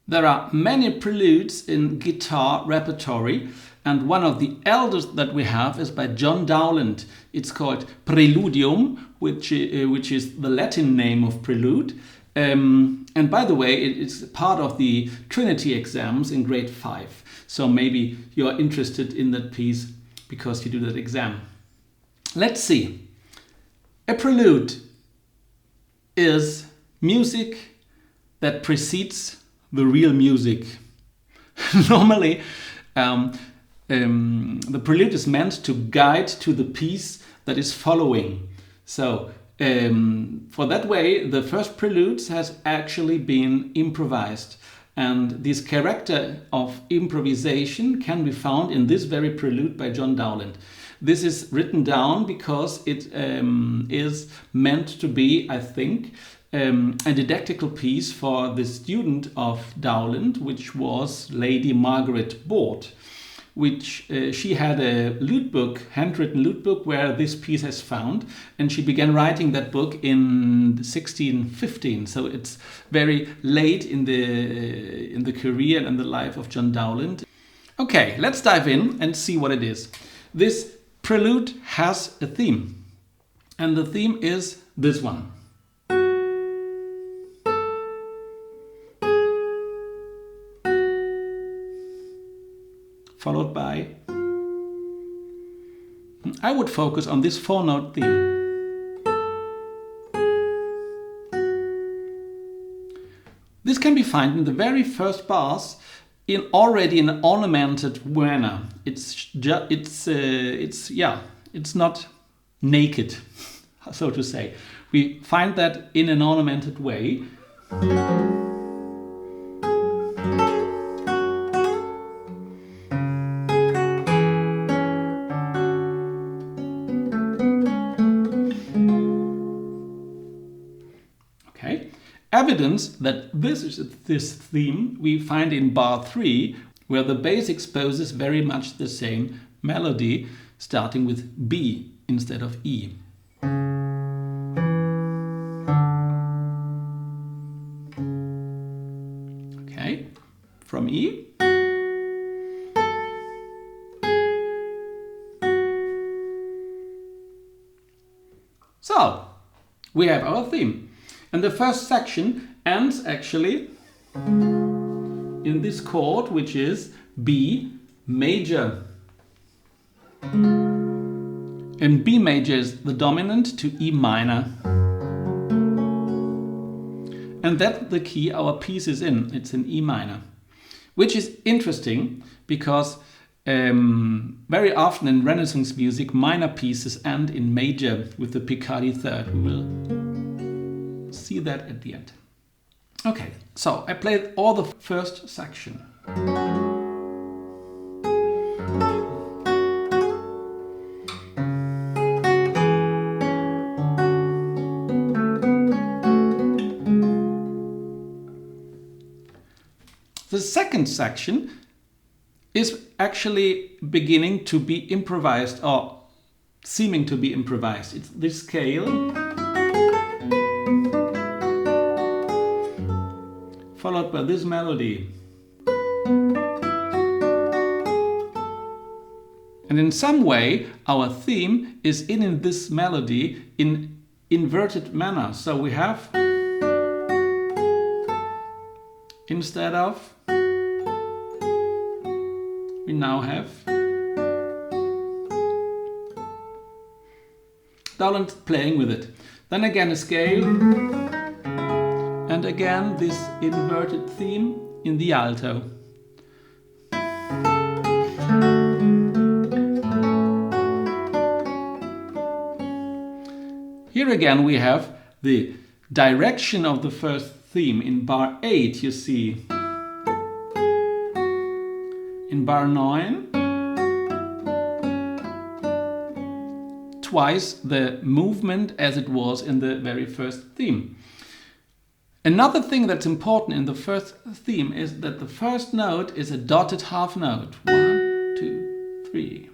There are many preludes in guitar repertory, and one of the eldest that we have is by John Dowland. It's called Preludium, which is the Latin name of prelude. And by the way, it's part of the Trinity exams in grade 5. So maybe you're interested in that piece because you do that exam. Let's see. A prelude is music that precedes the real music. Normally, the prelude is meant to guide to the piece that is following. So, for that way, the first preludes has actually been improvised. And this character of improvisation can be found in this very prelude by John Dowland. This is written down because it is meant to be, I think, a didactical piece for the student of Dowland, which was Lady Margaret Bort, which she had a lutebook, handwritten lutebook, where this piece is found, and she began writing that book in 1615. So it's very late in the career and the life of John Dowland. Okay, let's dive in and see what it is. This prelude has a theme, and the theme is this one. Followed by, I would focus on this 4-note theme. This can be found in the very first bars already in an ornamented manner. It's not naked, so to say. We find that in an ornamented way. Evidence that this is this theme we find in bar 3, where the bass exposes very much the same melody, starting with B instead of E. Okay, from E. So, we have our theme. And the first section ends actually in this chord, which is B major. And B major is the dominant to E minor. And that's the key our piece is in. It's in E minor. Which is interesting because very often in Renaissance music, minor pieces end in major with the Picardy Third. We will see that at the end. Okay, so I played all the first section. The second section is actually beginning to be improvised, or seeming to be improvised. It's this scale, followed by this melody. And in some way, our theme is in this melody in inverted manner. So we have, instead of, we now have Dowland playing with it. Then again a scale, and again this inverted theme in the alto. Here again we have the direction of the first theme. In bar 8 you see. In bar 9, twice the movement as it was in the very first theme. Another thing that's important in the first theme is that the first note is a dotted half note. 1, 2, 3.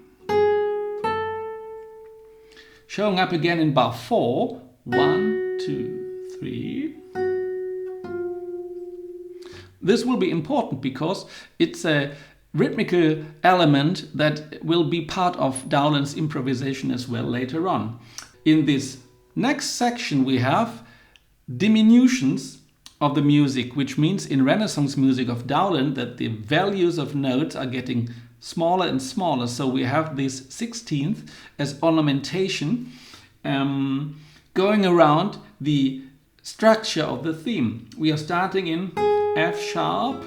Showing up again in bar 4. 1, 2, 3. This will be important because it's a rhythmical element that will be part of Dowland's improvisation as well later on. In this next section we have diminutions of the music, which means in Renaissance music of Dowland that the values of notes are getting smaller and smaller. So we have this 16th as ornamentation going around the structure of the theme. We are starting in F sharp,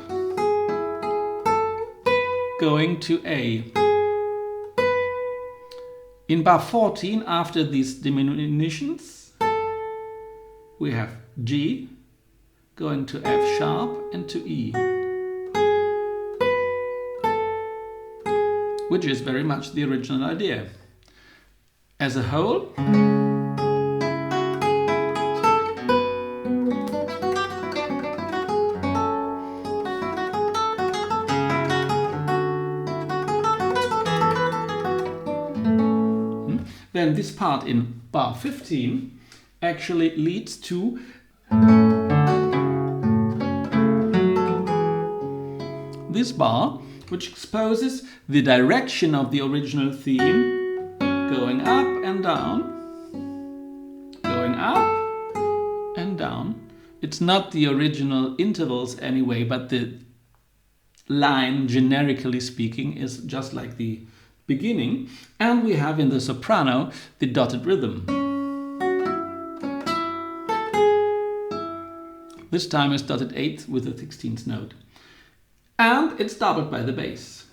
going to A. In bar 14, after these diminutions, we have G, going to F sharp and to E, which is very much the original idea. As a whole, then this part in bar 15 actually leads to this bar, which exposes the direction of the original theme, going up and down, going up and down. It's not the original intervals anyway, but the line, generically speaking, is just like the beginning. And we have in the soprano the dotted rhythm. This time is dotted 8th with the 16th note. And it's doubled by the bass.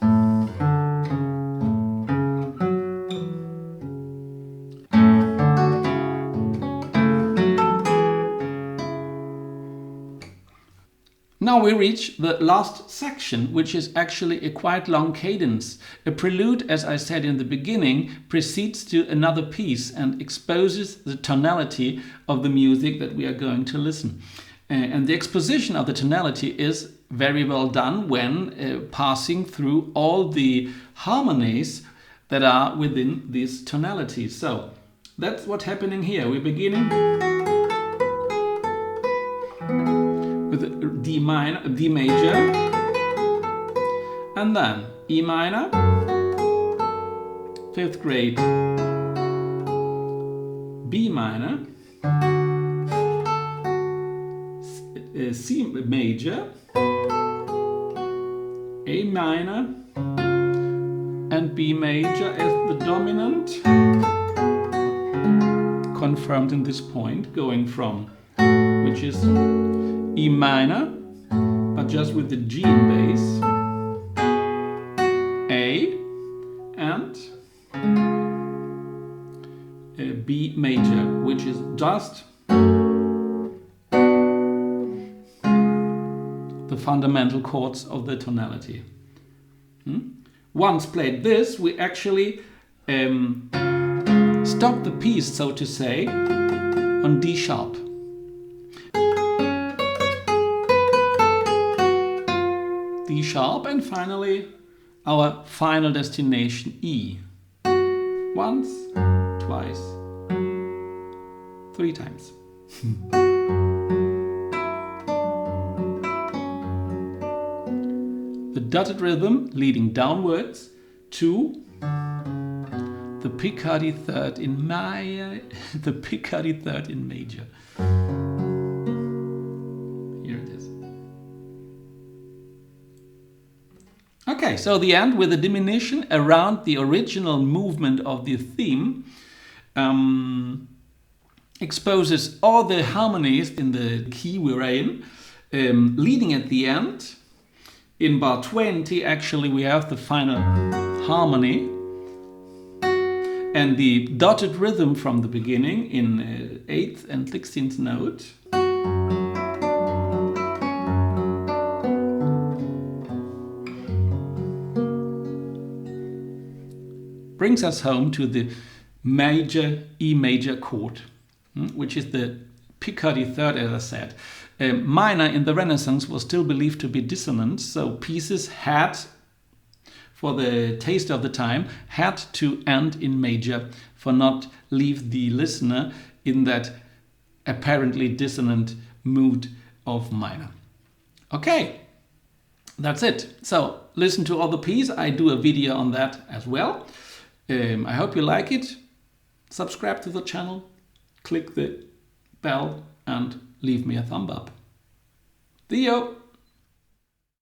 Now we reach the last section, which is actually a quite long cadence. A prelude, as I said in the beginning, precedes to another piece and exposes the tonality of the music that we are going to listen. And the exposition of the tonality is very well done when passing through all the harmonies that are within this tonality. So that's what's happening here. We're beginning with D minor, D major, and then E minor, 5th grade, B minor, C major, A minor, and B major as the dominant, confirmed in this point, going from, which is E minor, but just with the G in bass, A, and B major, which is just the fundamental chords of the tonality. Once played this, we actually stop the piece, so to say, on D sharp. D sharp, and finally our final destination, E. Once, twice, 3 times. The dotted rhythm leading downwards to the Picardy Third in the Picardy Third in major. Here it is. Okay, so the end with a diminution around the original movement of the theme exposes all the harmonies in the key we're in, leading at the end. In bar 20, actually, we have the final harmony and the dotted rhythm from the beginning in 8th and 16th note. Brings us home to the major E major chord, which is the Picardy Third, as I said. Minor in the Renaissance was still believed to be dissonant, so pieces had, for the taste of the time, had to end in major for not leave the listener in that apparently dissonant mood of minor. Okay, That's it. So listen to all the piece. I do a video on that as well. I hope you like it. Subscribe to the channel, click the bell, and leave me a thumb up. See you!